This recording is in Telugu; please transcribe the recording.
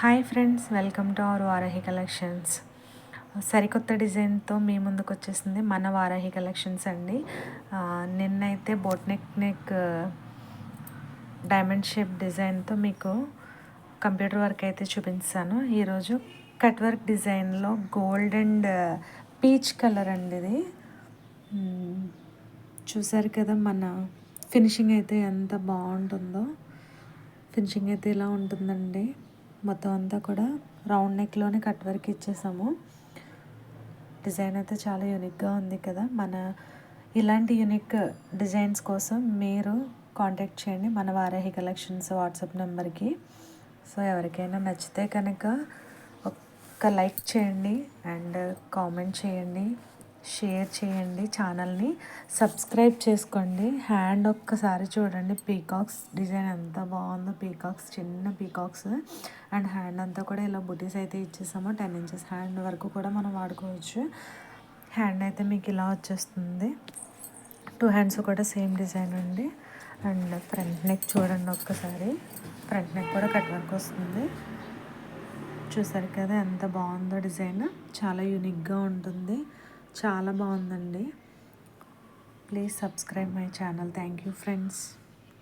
Hi friends, welcome to our Varahi collections. సరికొత్త డిజైన్తో మీ ముందుకు వచ్చేసింది మన వారాహి కలెక్షన్స్ అండి. నిన్నైతే బోట్ నెక్ డైమండ్ షేప్ డిజైన్తో మీకు కంప్యూటర్ వర్క్ అయితే చూపించాను. ఈరోజు కట్ వర్క్ డిజైన్లో గోల్డ్ అండ్ పీచ్ కలర్ అండి. ఇది చూసారు కదా, మన ఫినిషింగ్ అయితే ఎంత బాగుంటుందో. ఫినిషింగ్ అయితే ఇలా ఉంటుందండి. మొత్తం అంతా కూడా రౌండ్ నెక్లోనే కట్ వర్క్ ఇచ్చేసాము. డిజైన్ అయితే చాలా యూనిక్గా ఉంది కదా. ఇలాంటి యూనిక్ డిజైన్స్ కోసం మీరు కాంటాక్ట్ చేయండి మన వారాహి కలెక్షన్స్ వాట్సాప్ నెంబర్కి. సో ఎవరికైనా నచ్చితే కనుక ఒక్క లైక్ చేయండి అండ్ కామెంట్ చేయండి, షేర్ చేయండి, ఛానల్ని సబ్స్క్రైబ్ చేసుకోండి. హ్యాండ్ ఒక్కసారి చూడండి, పీకాక్స్ డిజైన్ ఎంత బాగుందో. చిన్న పీకాక్స్ అండ్ హ్యాండ్ అంతా కూడా ఇలా బుటీస్ అయితే ఇచ్చేసాము. 10 ఇంచెస్ హ్యాండ్ వరకు కూడా మనం వాడుకోవచ్చు. హ్యాండ్ అయితే మీకు ఇలా వచ్చేస్తుంది. 2 హ్యాండ్స్ కూడా సేమ్ డిజైన్ అండి. అండ్ ఫ్రంట్ నెక్ చూడండి ఒక్కసారి. ఫ్రంట్ నెక్ కూడా కట్ వర్క్ వస్తుంది. చూసారు కదా ఎంత బాగుందో డిజైన్. చాలా యూనిక్గా ఉంటుంది, చాలా బాగుందండి. Please subscribe my channel. Thank you friends.